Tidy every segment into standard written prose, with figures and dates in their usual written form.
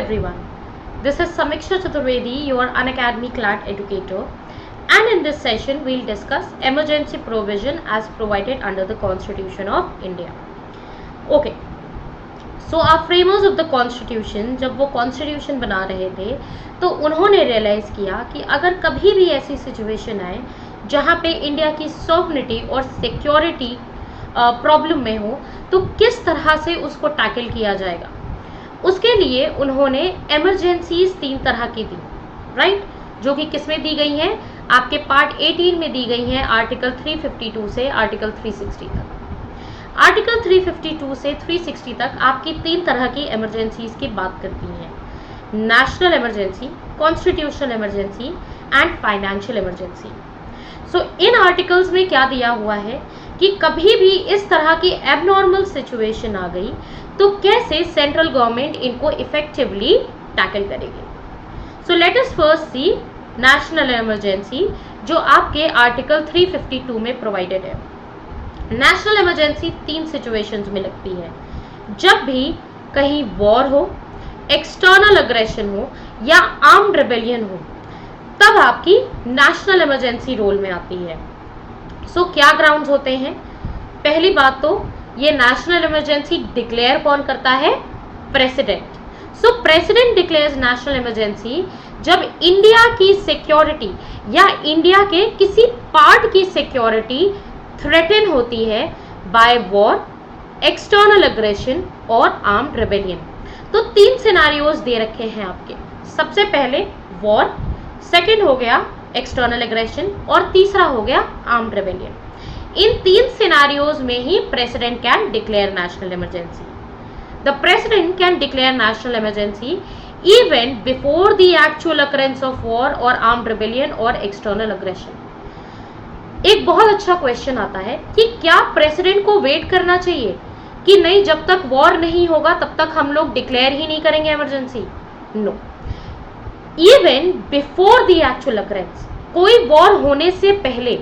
everyone. This is Samiksha Chaturvedi, your Unacademy CLAT educator, and in this session we'll discuss emergency provision as provided under the Constitution of India. Okay, so our framers of the Constitution जब वो Constitution बना रहे थे तो उन्होंने realize किया कि अगर कभी भी ऐसी situation आए जहाँ पे इंडिया की sovereignty और security प्रॉब्लम में हो तो किस तरह से उसको टैकल किया जाएगा। उसके लिए उन्होंने इमरजेंसीज 3 तरह की दी, राइट, जो कि किसमें दी गई हैं, आपके पार्ट 18 में दी गई हैं, आर्टिकल 352 से आर्टिकल 360 तक। आर्टिकल 352 से 360 तक आपकी 3 तरह की इमरजेंसीज की बात करती हैं, national emergency, constitutional emergency and financial emergency. So in articles में क्या दिया हुआ है कि कभी भी इस तरह की एबनॉर्मल सिचुएशन आ गई तो कैसे सेंट्रल गवर्नमेंट इनको इफेक्टिवली टैकल करेगी। सो लेट अस फर्स्ट सी नेशनल इमरजेंसी जो आपके आर्टिकल 352 में प्रोवाइडेड है। नेशनल इमरजेंसी 3 सिचुएशंस में लगती है, जब भी कहीं वॉर हो, एक्सटर्नल अग्रेशन हो या आर्म्ड रिबेलियन हो, तब आपकी नेशनल इमरजेंसी रोल में आती है। सो क्या ग्राउंड्स होते हैं? पहली बात तो ये नेशनल इमरजेंसी डिक्लेयर कौन करता है? प्रेसिडेंट। सो प्रेसिडेंट डिक्लेयर्स नेशनल इमरजेंसी जब इंडिया की सिक्योरिटी या इंडिया के किसी पार्ट की सिक्योरिटी थ्रेटन होती है बाय वॉर, एक्सटर्नल अग्रेशन और आर्म्ड रिबेलियन। तो 3 सिनेरियोज दे रखे हैं आपके। सबसे पहले वॉर, सेकेंड हो गया एक्सटर्नल एग्रेशन और तीसरा हो गया आर्म्ड रिबेलियन। इन 3 सिनेरियोज में ही president can declare national emergency. The president can declare national emergency even before the actual occurrence of war और आर्म्ड रिबेलियन और एक्सटर्नल अग्रेशन। एक बहुत अच्छा क्वेश्चन आता है कि क्या प्रेसिडेंट को वेट करना चाहिए कि नहीं, जब तक वॉर नहीं होगा तब तक हम लोग डिक्लेयर ही नहीं करेंगे emergency? No, even before the actual occurrence, कोई वॉर होने से पहले,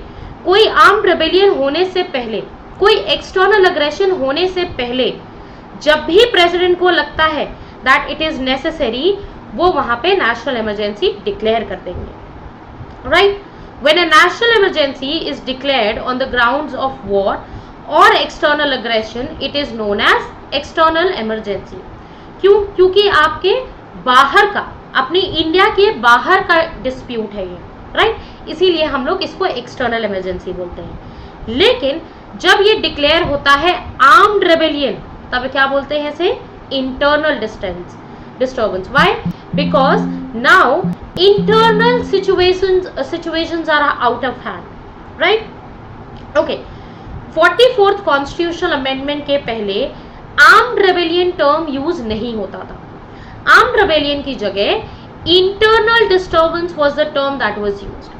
कोई आर्म्ड रिबेलियन होने से पहले, कोई एक्सटर्नल अग्रेशन होने से पहले, जब भी प्रेसिडेंट को लगता है दैट इट इज नेसेसरी, वो वहां पे नेशनल इमरजेंसी डिक्लेयर कर देंगे, right. When a national emergency is declared on the grounds of war और external aggression, it is known as external emergency. क्यों? क्योंकि आपके बाहर का, अपनी इंडिया के बाहर का डिस्प्यूट है ये, राइट, इसीलिए हम लोग इसको एक्सटर्नल इमरजेंसी बोलते हैं। लेकिन जब ये डिक्लेयर होता है आर्म्ड रेबेलियन, तब क्या बोलते हैं इसे? Internal disturbance. Why? Because now internal situations are out of hand, right. Okay, 44th constitutional amendment के पहले आर्म्ड रेबेलियन टर्म यूज नहीं होता था। आर्म्ड रेबेलियन की जगह internal disturbance was the term that was used.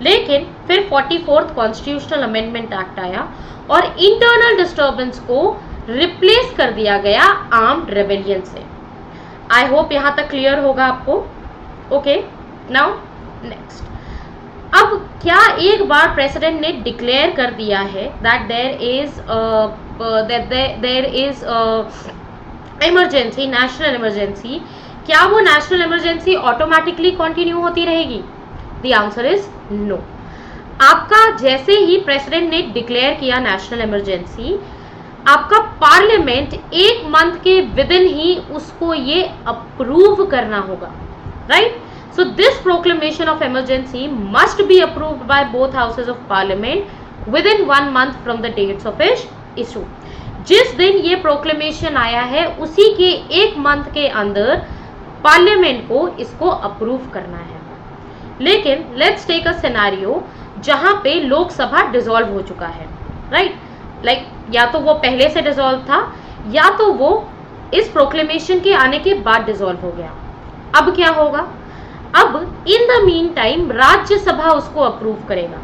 लेकिन फिर 44th कॉन्स्टिट्यूशनल अमेंडमेंट एक्ट आया और इंटरनल डिस्टर्बेंस को रिप्लेस कर दिया गया आर्म्ड रेबेलियन से। आई होप यहां तक क्लियर होगा आपको। Okay, now next. अब क्या एक बार प्रेसिडेंट ने डिक्लेयर कर दिया है that there is emergency, national emergency, क्या वो नेशनल इमरजेंसी ऑटोमेटिकली कंटिन्यू होती रहेगी? The answer is no. आपका जैसे ही प्रेसिडेंट ने डिक्लेयर किया नेशनल इमरजेंसी, आपका पार्लियामेंट 1 मंथ के विद इन ही उसको ये अप्रूव करना होगा, right. So this proclamation of emergency must be approved by both houses of parliament within 1 month from the dates of its issue. जिस दिन ये प्रोक्लेमेशन आया है उसी के 1 मंथ के अंदर पार्लियामेंट को इसको अप्रूव करना है। लेकिन लेट्स टेक अ सिनेरियो जहां पे लोकसभा डिसॉल्व हो चुका है, राइट, लाइक या तो वो पहले से डिसॉल्व था या तो वो इस प्रोक्लेमेशन के आने के बाद डिसॉल्व हो गया। अब क्या होगा? अब in the mean time Rajya Sabha उसको अप्रूव करेगा।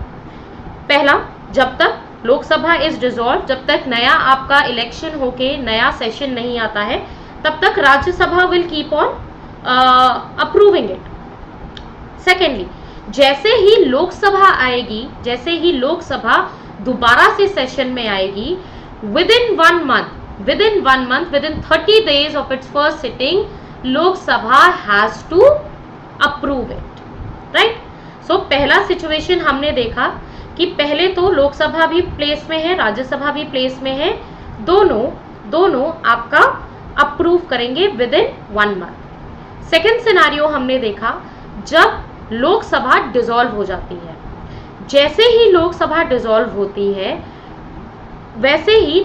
पहला, जब तक लोकसभा इज डिसॉल्व, जब तक नया आपका इलेक्शन होके नया सेशन नहीं आता है, तब तक Rajya Sabha will keep on approving it. Secondly, जैसे ही लोकसभा आएगी, जैसे ही लोकसभा दोबारा से सेशन में आएगी, within 1 month, within 30 days of its first sitting, Lok Sabha has to approve it, right. So पहला सिचुएशन हमने देखा कि पहले तो लोकसभा भी प्लेस में है, राज्यसभा भी प्लेस में है, दोनों आपका अप्रूव करेंगे with in 1 month. Second scenario हमने देखा जब लोकसभा डिसॉल्व हो जाती है। जैसे ही लोकसभा डिसॉल्व होती है वैसे ही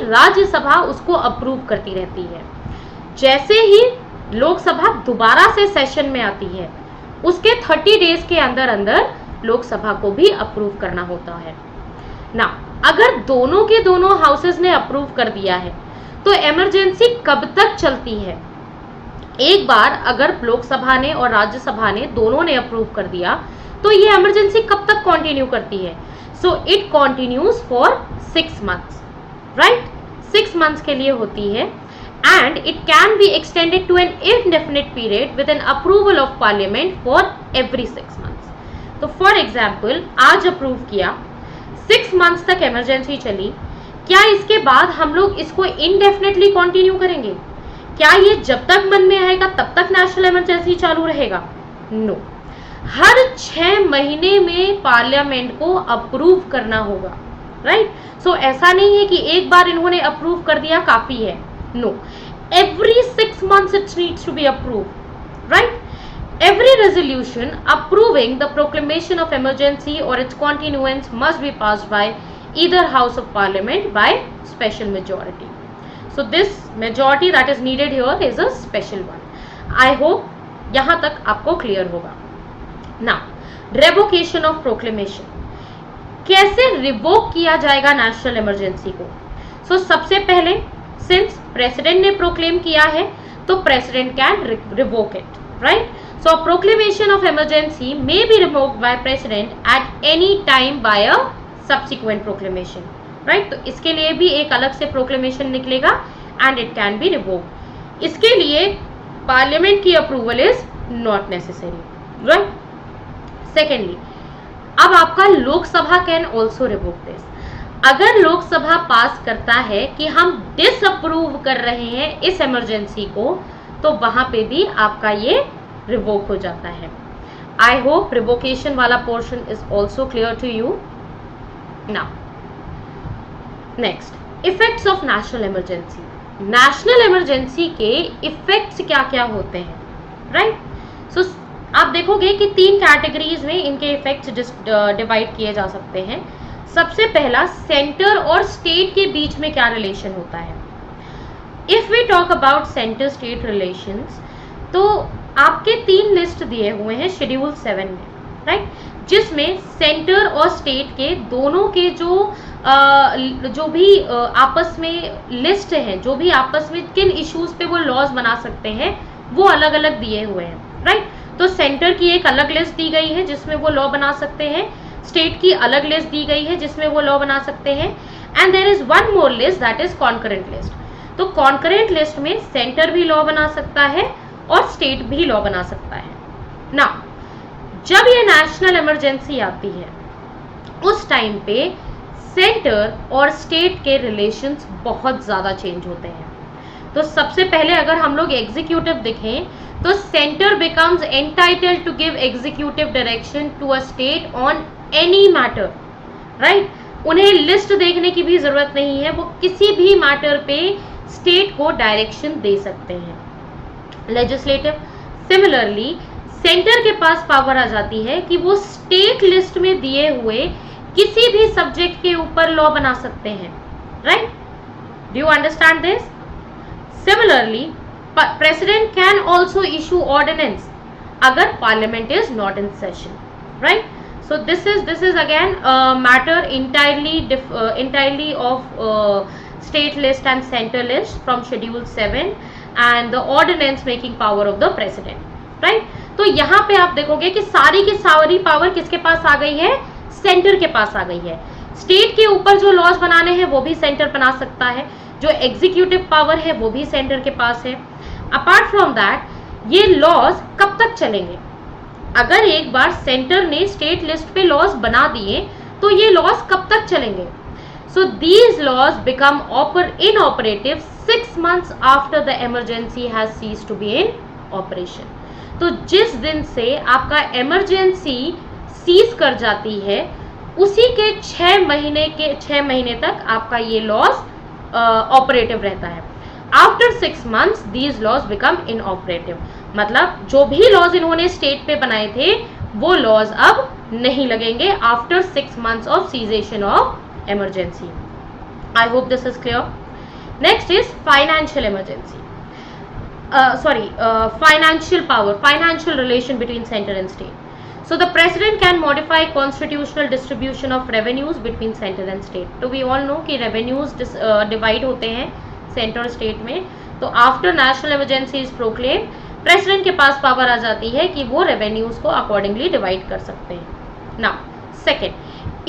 राज्यसभा उसको अप्रूव करती रहती है। जैसे ही लोकसभा दोबारा से सेशन में आती है उसके 30 डेज के अंदर अंदर लोकसभा को भी अप्रूव करना होता है ना। अगर दोनों के दोनों हाउसेस ने अप्रूव कर दिया है तो इमरजेंसी कब तक चलती है? एक बार अगर लोकसभा ने और राज्यसभा ने दोनों ने अप्रूव कर दिया तो ये इमरजेंसी कब तक कंटिन्यू करती है? So it continues for 6 months, right. 6 months के लिए होती है and it can be extended to an indefinite period with an approval of parliament for every 6 months. तो for example आज अप्रूव किया, 6 मंथ्स तक इमरजेंसी चली, क्या इसके बाद हम लोग इसको indefinitely कंटिन्यू करेंगे? क्या ये जब तक मन में आएगा तब तक नेशनल इमरजेंसी चालू रहेगा? नो, हर 6 महीने में पार्लियामेंट को अप्रूव करना होगा, राइट। सो ऐसा नहीं है कि एक बार इन्होंने अप्रूव कर दिया काफी है, no, every 6 months it needs to be approved, right? Every resolution approving the proclamation of emergency or its continuance must be passed by either house of parliament by special majority. So this majority that is needed here is a special one. I hope यहाँ तक आपको clear होगा। Now, revocation of proclamation, कैसे revoke किया जाएगा national emergency को? So सबसे पहले सिंस प्रेसिडेंट ने प्रोक्लेम किया है तो president can revoke it, right. So proclamation of emergency may be revoked by president at any time by a subsequent proclamation, right. तो इसके लिए भी एक अलग से प्रोक्लेमेशन निकलेगा and it can be revoked. इसके लिए पार्लियामेंट की approval is not necessary, right. Secondly, अब आपका Lok Sabha can also revoke this. अगर लोकसभा पास करता है कि हम डिसअप्रूव कर रहे हैं इस इमरजेंसी को तो वहां पे भी आपका ये रिवोक हो जाता है। आई होप रिवोकेशन वाला portion is also clear to you. Now next, effects of national emergency. National emergency के इफेक्ट्स क्या क्या होते हैं, राइट। सो आप देखोगे कि 3 कैटेगरीज में इनके इफेक्ट्स डिवाइड किए जा सकते हैं। सबसे पहला, सेंटर और स्टेट के बीच में क्या रिलेशन होता है। If we talk about centre state relations तो आपके 3 लिस्ट दिए हुए हैं शेड्यूल 7 में, राइट, जिसमें सेंटर और स्टेट के दोनों के जो भी आपस में लिस्ट हैं, जो भी आपस में किन इश्यूज पे वो लॉज बना सकते हैं वो अलग अलग दिए हुए हैं, राइट। तो सेंटर की एक अलग लिस्ट दी गई है जिसमें वो लॉ बना सकते हैं, स्टेट की अलग लिस्ट दी गई है जिसमें वो लॉ बना सकते हैं, and there is one more list that is concurrent list. तो कॉन्करेंट लिस्ट में सेंटर भी लॉ बना सकता है और स्टेट भी लॉ बना सकता है ना। जब ये नेशनल इमरजेंसी आती है उस टाइम पे सेंटर और स्टेट के रिलेशंस बहुत ज्यादा चेंज होते हैं। तो सबसे पहले अगर हम लोग एग्जीक्यूटिव देखें तो centre becomes entitled to give executive direction to a state on any matter, right. उन्हें लिस्ट देखने की भी जरूरत नहीं है, वो किसी भी मैटर पे स्टेट को डायरेक्शन दे सकते हैं। लेजिस्लेटिव, सिमिलरली सेंटर के पास पावर आ जाती है कि वो स्टेट लिस्ट में दिए हुए किसी भी सब्जेक्ट के ऊपर लॉ बना सकते हैं, right. Do you understand this? Similarly president can also issue ordinance अगर parliament is not in session, right. So this is again a matter entirely of state list and center list from schedule 7 and the ordinance making power of the president, right? तो यहाँ पे आप देखोगे कि सारी की सारी पावर किसके पास आ गई है? सेंटर के पास आ गई है। स्टेट के ऊपर जो लॉज बनाने हैं वो भी सेंटर बना सकता है, जो एग्जीक्यूटिव पावर है वो भी सेंटर के पास है। अपार्ट फ्रॉम दैट ये लॉज कब तक चलेंगे? अगर एक बार सेंटर ने स्टेट लिस्ट पे लॉज बना दिए तो ये लॉज कब तक चलेंगे? So these laws become inoperative 6 months after the emergency has ceased to be in operation. तो जिस दिन से आपका इमरजेंसी सीज कर जाती है उसी के 6 महीने तक आपका ये लॉज ऑपरेटिव रहता है. After 6 months these laws become inoperative. मतलब जो भी लॉज इन्होंने स्टेट पे बनाए थे वो लॉज अब नहीं लगेंगे after 6 months of cessation of emergency. I hope this is clear. Next is financial emergency. Financial power, financial relation between center and state. So the president can modify constitutional distribution of revenues between center and state. तो we all know कि revenues divide होते हैं center और state में. तो after national emergency is proclaimed, president के पास power आ जाती है कि वो revenues को accordingly divide कर सकते हैं. Now, second,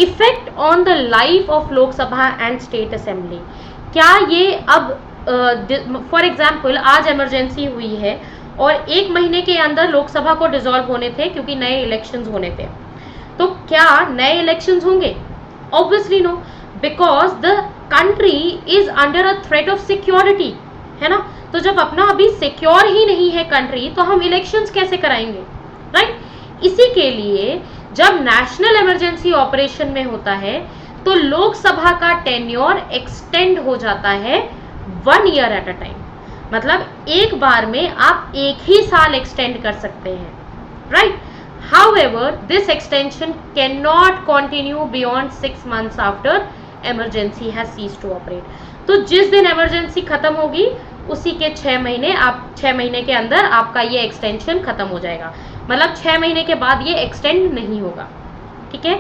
effect on the life of Lok Sabha and state assembly. क्या ये अब फॉर एग्जाम्पल आज इमरजेंसी हुई है और 1 महीने के अंदर लोकसभा को डिसॉल्व होने थे क्योंकि नए इलेक्शंस होने थे, तो क्या नए इलेक्शंस होंगे? Obviously no, because the country is under a threat of security, है ना. तो जब अपना अभी सिक्योर ही नहीं है कंट्री तो हम इलेक्शंस कैसे कराएंगे, राइट? इसी के लिए जब नेशनल इमरजेंसी ऑपरेशन में होता है तो लोकसभा का टेन्योर एक्सटेंड हो जाता है 1 year एट अ टाइम. मतलब एक बार में आप एक ही साल एक्सटेंड कर सकते हैं, right? However this extension can not continue beyond 6 months after emergency has ceased to operate. तो जिस दिन इमरजेंसी खत्म होगी उसी के 6 महीने के अंदर आपका ये एक्सटेंशन खत्म हो जाएगा. मतलब 6 महीने के बाद ये एक्सटेंड नहीं होगा, ठीक है.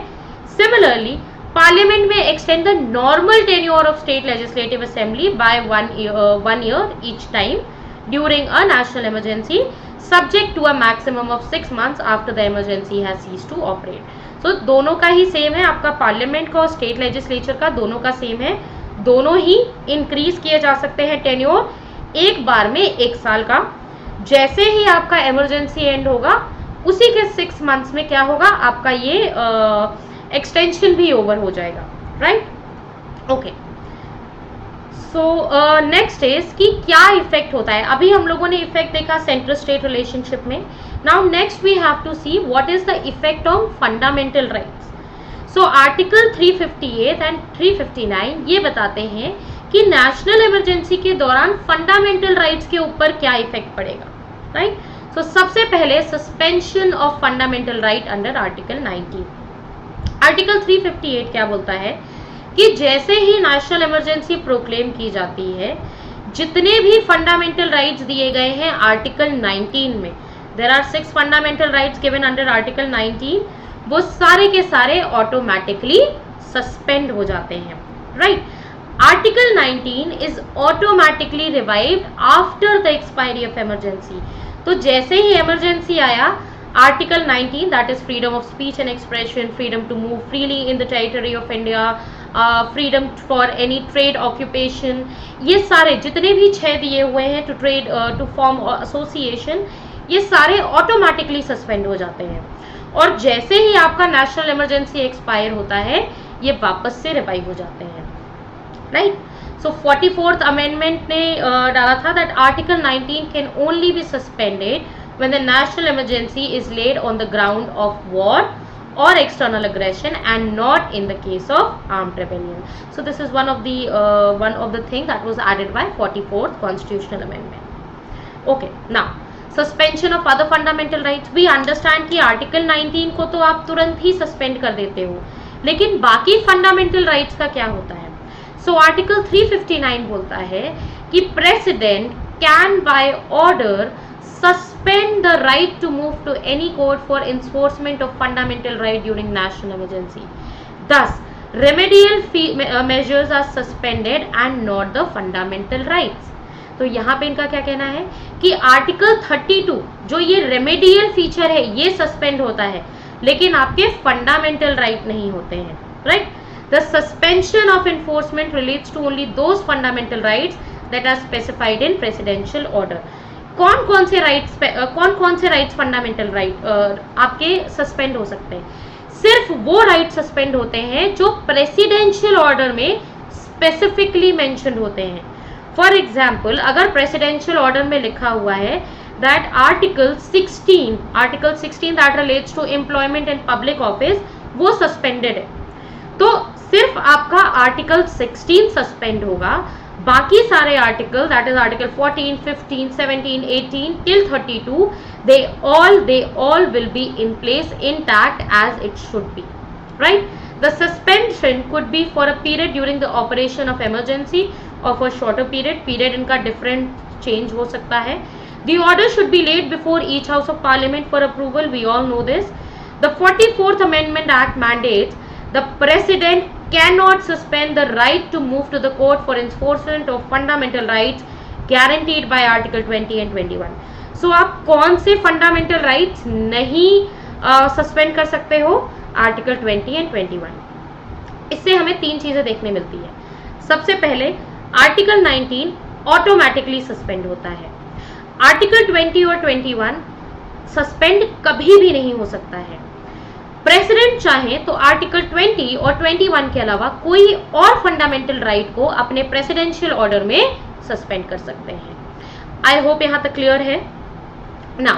Similarly Parliament may extend the normal tenure of state legislative assembly by 1 year each time during a national emergency, subject to a maximum of 6 months after the emergency has ceased to operate. So दोनों का ही same है, आपका parliament का और state legislature का दोनों का same है. दोनों ही इंक्रीज किए जा सकते हैं टेन्योर एक बार में 1 साल का. जैसे ही आपका इमरजेंसी एंड होगा उसी के 6 months में क्या होगा, आपका ये एक्सटेंशन भी ओवर हो जाएगा, right? Okay. So next is कि क्या इफेक्ट होता है. अभी हम लोगों ने इफेक्ट देखा सेंट्रल स्टेट रिलेशनशिप में. Now next we have to see what is the effect on fundamental rights. So article 358 and 359 ये बताते हैं कि नेशनल इमरजेंसी के दौरान फंडामेंटल राइट्स के ऊपर क्या इफेक्ट पड़ेगा, राइट? सो सबसे पहले suspension of fundamental right under article 19. Article 358 क्या बोलता है कि जैसे ही नेशनल इमरजेंसी प्रोक्लेम की जाती है, जितने भी फंडामेंटल राइट्स दिए गए हैं आर्टिकल 19 में, there are 6 fundamental rights given under article 19, वो सारे के सारे ऑटोमेटिकली सस्पेंड हो जाते हैं, right? Article 19 is automatically revived after the expiry of emergency. तो जैसे ही इमरजेंसी आया, Article 19, that is freedom of speech and expression, freedom to move freely in the territory of India, freedom for any trade occupation, ये सारे जितने भी 6 दिए हुए हैं to trade to form association, ये सारे ऑटोमेटिकली सस्पेंड हो जाते हैं. और जैसे ही आपका नेशनल इमरजेंसी एक्सपायर होता है ये वापस से रिवाइव हो जाते हैं, राइट? सो 44th अमेंडमेंट ने डाला था that Article 19 can only be suspended when the national emergency is laid on the ground of war or external aggression and not in the case of armed rebellion. So this is one of the thing that was added by 44th constitutional amendment. Okay, now suspension of other fundamental rights. We understand कि article 19 को तो आप तुरंत ही suspend कर देते हो, लेकिन बाकी fundamental rights का क्या होता है? So article 359 बोलता है कि president can by order suspend the right to move to any court for enforcement of fundamental right during national emergency. Thus, remedial measures are suspended and not the fundamental rights. तो यहाँ पे इनका क्या कहना है कि आर्टिकल 32 जो ये रेमेडियल फीचर है ये सस्पेंड होता है, लेकिन आपके फंडामेंटल राइट नहीं होते हैं, right? The suspension of enforcement relates to only those fundamental rights that are specified in presidential order. कौन कौन से राइट्स फंडामेंटल राइट आपके सस्पेंड हो सकते हैं? सिर्फ वो राइट सस्पेंड होते हैं जो प्रेसिडेंशियल ऑर्डर में स्पेसिफिकली मेंशन होते हैं. फॉर एग्जाम्पल अगर प्रेसिडेंशियल ऑर्डर में लिखा हुआ है that article 16 that relates to employment in public office वो सस्पेंडेड है, तो सिर्फ आपका आर्टिकल 16 सस्पेंड होगा, बाकी सारे article that is article 14, 15, 17, 18 till 32 they all will be in place intact as it should be, right? The suspension could be for a period during the operation of emergency or for shorter period इनका different change हो सकता है. The order should be laid before each house of parliament for approval, we all know this. The 44th Amendment Act mandates the president cannot suspend the right to move to the court for enforcement of fundamental rights guaranteed by Article 20 and 21. So आप कौन से fundamental rights नहीं suspend कर सकते हो? Article 20 and 21. इससे हमें तीन चीजें देखने मिलती है. सबसे पहले Article 19 automatically suspend होता है. Article 20 और 21 suspend कभी भी नहीं हो सकता है. प्रेसिडेंट चाहे तो आर्टिकल 20 और 21 के अलावा कोई और फंडामेंटल राइट को अपने प्रेसिडेंशियल ऑर्डर में सस्पेंड कर सकते हैं. आई होप यहां तक क्लियर है ना.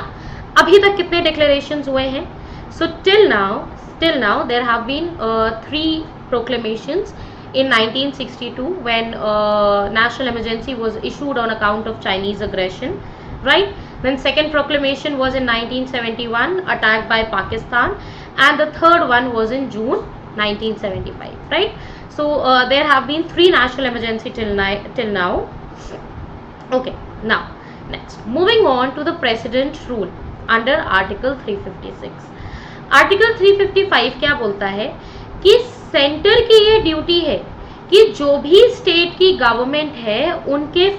अभी तक कितने डिक्लेरेशंस हुए हैं? So till now there have been 3 proclamations in 1962 when national emergency was issued on account of Chinese aggression, right? Then second proclamation was in 1971 attacked by Pakistan, and the third one was in June 1975, right? So there have been 3 national emergency till now. Okay, now next moving on to the president rule under article 356. article 355 क्या बोलता है कि centre की ये duty है कि जो भी स्टेट की गवर्नमेंट है उनके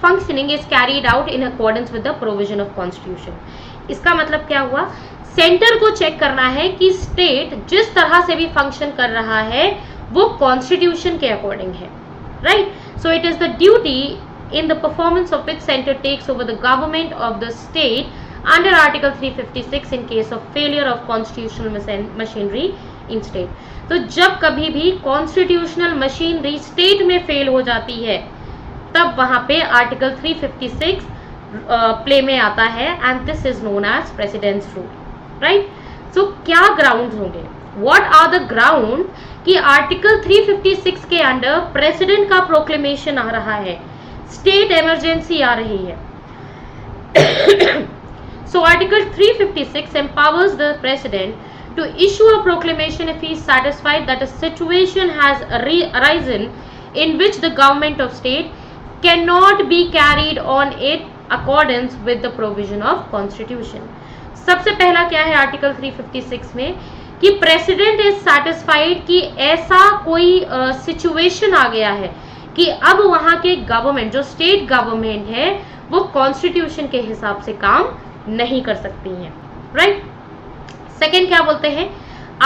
functioning is carried out in accordance with the provision of constitution. इसका मतलब क्या हुआ? सेंटर को चेक करना है कि स्टेट जिस तरह से भी फंक्शन कर रहा है वो कॉन्स्टिट्यूशन के अकॉर्डिंग है, right? So it is the duty in the performance of which center takes over the government of the state under article 356 in case of failure of constitutional machinery in state. तो जब कभी भी constitutional machinery state में fail हो जाती है तब वहां पे आर्टिकल 356 प्ले में आता है and this is known as president's rule, right? So क्या ग्राउंड होंगे? व्हाट आर द ग्राउंड कि आर्टिकल 356 के अंडर प्रेसिडेंट का प्रोक्लेमेशन आ रहा है, स्टेट इमरजेंसी आ रही है. So article 356 empowers the president to issue a proclamation if he is satisfied that a situation has arisen in which the government of state cannot be carried on in accordance with the provision of constitution. सबसे पहला क्या है article 356 में कि president is satisfied कि ऐसा कोई situation आ गया है कि अब वहां के गवर्नमेंट जो स्टेट गवर्नमेंट है वो कॉन्स्टिट्यूशन के हिसाब से काम नहीं कर सकती है, राइट? सेकेंड क्या बोलते हैं?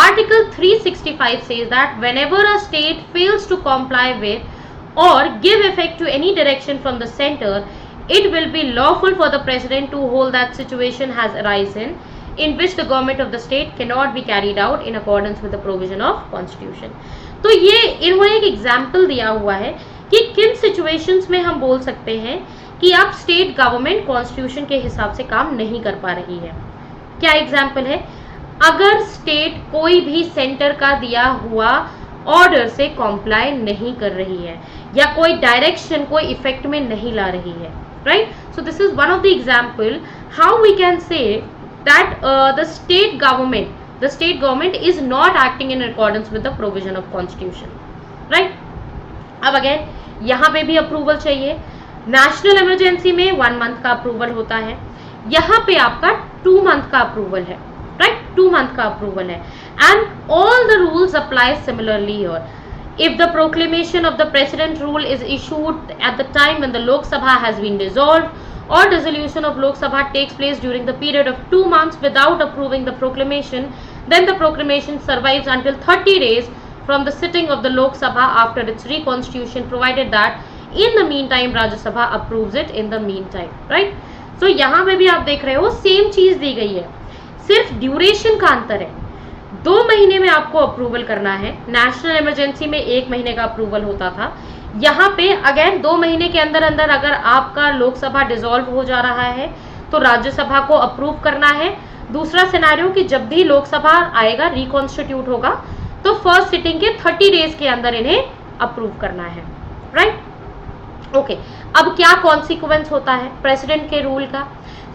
Article 365 says that whenever a state fails to comply with और give effect to any direction from the centre it will be lawful for the president to hold that situation has arisen in which the government of the state cannot be carried out in accordance with the provision of constitution. तो ये इन्होंने एक example दिया हुआ है कि किन situations में हम बोल सकते हैं कि अब स्टेट गवर्नमेंट कॉन्स्टिट्यूशन के हिसाब से काम नहीं कर पा रही है. क्या एग्जाम्पल है? अगर स्टेट कोई भी सेंटर का दिया हुआ ऑर्डर से कॉम्प्लाई नहीं कर रही है या कोई डायरेक्शन कोई इफेक्ट में नहीं ला रही है, right? So this is one of the example how we can say that the state government is not acting in accordance with the provision of constitution, right? अब अगेन यहाँ पे भी अप्रूवल चाहिए. नेशनल इमरजेंसी में 1 month का approval होता है, यहाँ पे आपका 2 मंथ का अप्रूवल है, राइट? 2 मंथ का अप्रूवल है and all the rules apply similarly here. If the proclamation of the president rule is issued at the time when the Lok Sabha has been dissolved or dissolution of Lok Sabha takes place during the period of 2 months without approving the proclamation, then the proclamation survives until 30 days from the sitting of the Lok Sabha after its reconstitution, provided that in the meantime Rajya Sabha approves it in the meantime, right? So यहाँ पे भी आप देख रहे हो same चीज दी गई है, सिर्फ ड्यूरेशन का अंतर है. 2 महीने में आपको अप्रूवल करना है। नेशनल इमरजेंसी में 1 महीने का अप्रूवल होता था। यहाँ पे अगेन 2 महीने के अंदर अंदर अगर आपका लोकसभा डिसॉल्व हो जा रहा है तो राज्यसभा को अप्रूव करना है। दूसरा सिनेरियो कि जब भी लोकसभा आएगा, रिकॉन्स्टिट्यूट होगा, तो फर्स्ट सिटिंग के 30 डेज के अंदर इन्हें अप्रूव करना है, राइट। ओके, अब क्या कॉन्सिक्वेंस होता है प्रेसिडेंट के रूल का?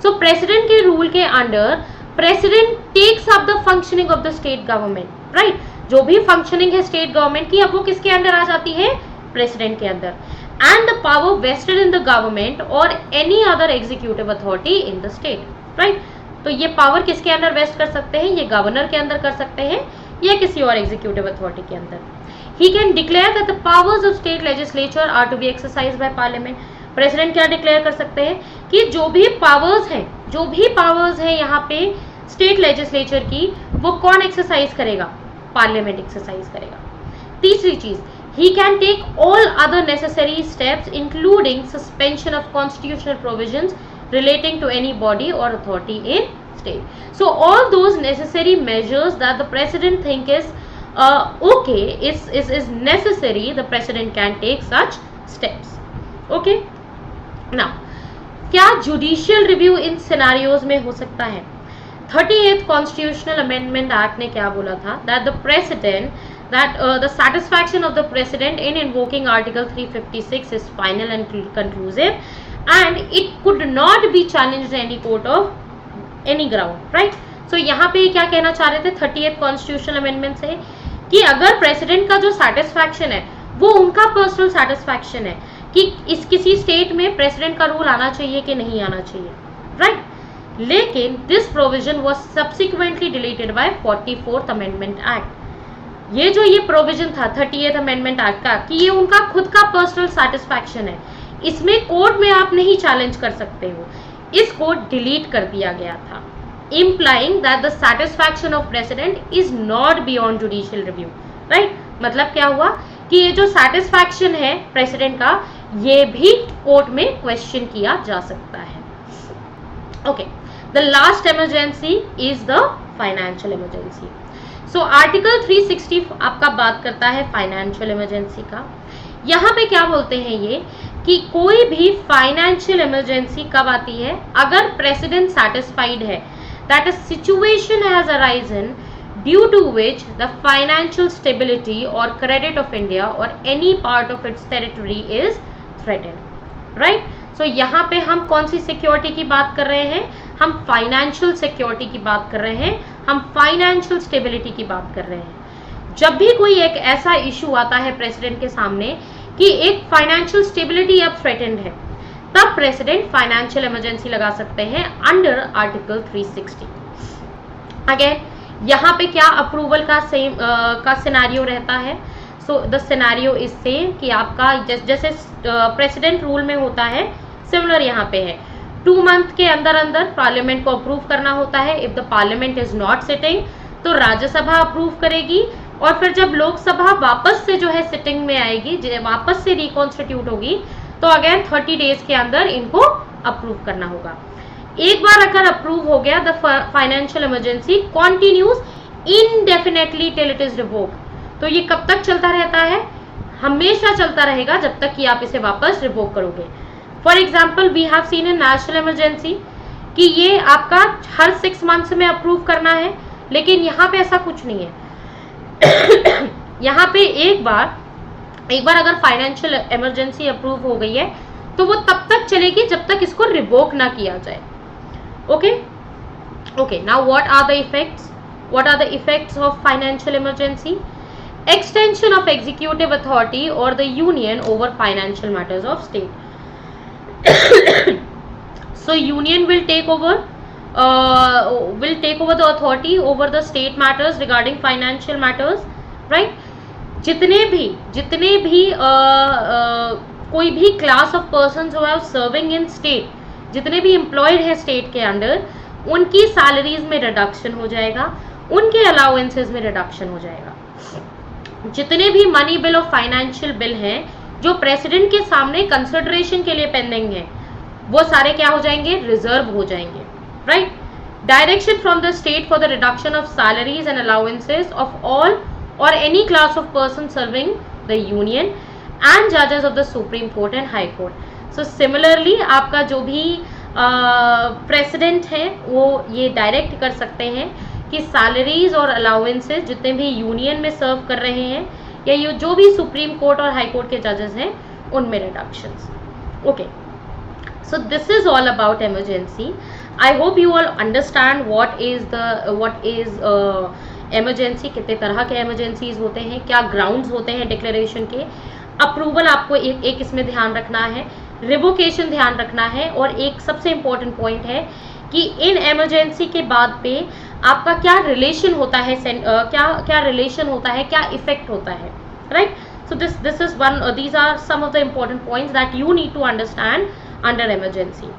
सो प्रेसिडेंट के रूल के under president takes up the functioning of the state government, right. जो भी फंक्शनिंग है स्टेट गवर्नमेंट की, अब वो किसके अंदर आ जाती है? प्रेसिडेंट के अंदर। And the power vested in the government और any other executive authority in the state, right. तो ये पावर किसके अंदर वेस्ट कर सकते हैं? ये गवर्नर के अंदर कर सकते हैं या किसी और एग्जीक्यूटिव अथॉरिटी के अंदर। He can declare that the powers of state legislature are to be exercised by parliament. President क्या डिक्लेयर कर सकते हैं कि जो भी पावर्स हैं यहाँ पे स्टेट लेजिस्लेचर की, वो कौन एक्सरसाइज करेगा? पार्लियामेंट एक्सरसाइज करेगा। तीसरी चीज, he can take all other necessary steps including suspension of constitutional provisions relating to any body or authority in state. So all those necessary measures that the president think is is necessary, the president can take such steps. Okay, now क्या judicial review इन scenarios में हो सकता है? 38th Constitutional Amendment Act ने क्या बोला था? That the president the satisfaction of the president in invoking Article 356 is final and conclusive and it could not be challenged in any court of any ground, right? So यहाँ पे क्या कहना चाह रहे थे 38th Constitutional Amendment से कि अगर प्रेसिडेंट का जो सेटिस्फैक्शन है वो उनका पर्सनल सेटिस्फैक्शन है कि इस किसी स्टेट में प्रेसिडेंट का रूल आना चाहिए कि नहीं आना चाहिए, राइट। लेकिन this provision was subsequently deleted bye 44th amendment act. ये प्रोविजन था 38th अमेंडमेंट एक्ट का कि ये उनका खुद का पर्सनल सेटिस्फैक्शन है, इसमें कोर्ट में आप नहीं चैलेंज कर सकते हो, इसको डिलीट कर दिया गया था, implying that the satisfaction of president is not beyond judicial review, right. मतलब क्या हुआ कि ये जो सेटिस्फैक्शन है प्रेसिडेंट का, ये भी कोर्ट में क्वेश्चन किया जा सकता है। Okay, the last emergency is the financial emergency. So article 360 आपका बात करता है फाइनेंशियल इमरजेंसी का। यहाँ पे क्या बोलते हैं ये कि कोई भी फाइनेंशियल इमरजेंसी कब आती है? अगर प्रेसिडेंट सेटिस्फाइड है that a situation has arisen due to which the financial stability और क्रेडिट ऑफ इंडिया और any part of its territory is threatened, right. So यहाँ पे हम कौन सी सिक्योरिटी की बात कर रहे हैं? हम फाइनेंशियल सिक्योरिटी की बात कर रहे हैं, हम फाइनेंशियल स्टेबिलिटी की बात कर रहे हैं। जब भी कोई एक ऐसा इशू आता है प्रेसिडेंट के सामने कि एक फाइनेंशियल स्टेबिलिटी अब थ्रेटेंड है, तब प्रेसिडेंट फाइनेंशियल इमरजेंसी लगा सकते हैं अंडर आर्टिकल 360। अगेन यहाँ पे क्या अप्रूवल का सेम का सिनेरियो रहता है? So the scenario is same कि आपका जैसे प्रेसिडेंट रूल में होता है, सिमिलर यहाँ पे है। 2 मंथ के अंदर अंदर पार्लियामेंट को अप्रूव करना होता है। If the parliament is not sitting तो राज्यसभा अप्रूव करेगी, और फिर जब लोकसभा वापस से जो है सिटिंग में आएगी, वापस से रिकॉन्स्टिट्यूट होगी, तो अगेन 30 डेज के अंदर इनको अप्रूव करना होगा। एक बार अगर अप्रूव हो गया, the financial emergency continues indefinitely till it is revoked. तो ये कब तक चलता रहता है? हमेशा चलता रहेगा जब तक कि आप इसे वापस रिवोक करोगे। For example we have seen in national emergency कि ये आपका हर 6 मंथ्स में अप्रूव करना है, लेकिन यहाँ पे ऐसा कुछ नहीं है। यहाँ पे एक बार अगर फाइनेंशियल इमरजेंसी अप्रूव हो गई है तो वो तब तक चलेगी जब तक इसको रिवोक ना किया जाए। Okay, now what are the effects of financial emergency? Extension of executive authority or the union over financial matters of state. So union will take over the authority over the state matters regarding financial matters, right? जितने भी कोई भी class of persons who have serving in state, जितने भी employed है state के under, उनकी salaries में रिडक्शन हो जाएगा, उनके अलाउंसेस में रिडक्शन हो जाएगा। जितने भी मनी बिल और फाइनेंशियल बिल हैं जो प्रेसिडेंट के सामने कंसिडरेशन के लिए पेंडिंग है, वो सारे क्या हो जाएंगे? रिजर्व हो जाएंगे, right. Direction from the state for the reduction of salaries and allowances of all or any class of person serving the union and judges of the Supreme Court and High Court. So similarly आपका जो भी president है वो ये direct कर सकते हैं कि सैलरीज और अलाउंसेस जितने भी यूनियन में सर्व कर रहे हैं या ये जो भी सुप्रीम कोर्ट और हाई कोर्ट के जजेस हैं उनमें reductions. Okay, so this is all about emergency. I hope you all understand what is emergency, कितने तरह के emergencies होते हैं, क्या grounds होते हैं declaration के. अप्रूवल आपको एक इसमें ध्यान रखना है, रिवोकेशन ध्यान रखना है, और एक सबसे इम्पोर्टेंट पॉइंट है कि इन इमरजेंसी के बाद पे आपका क्या रिलेशन होता है, क्या रिलेशन होता है, क्या इफेक्ट होता है, right. So these are some of the important points that you need to understand under emergency.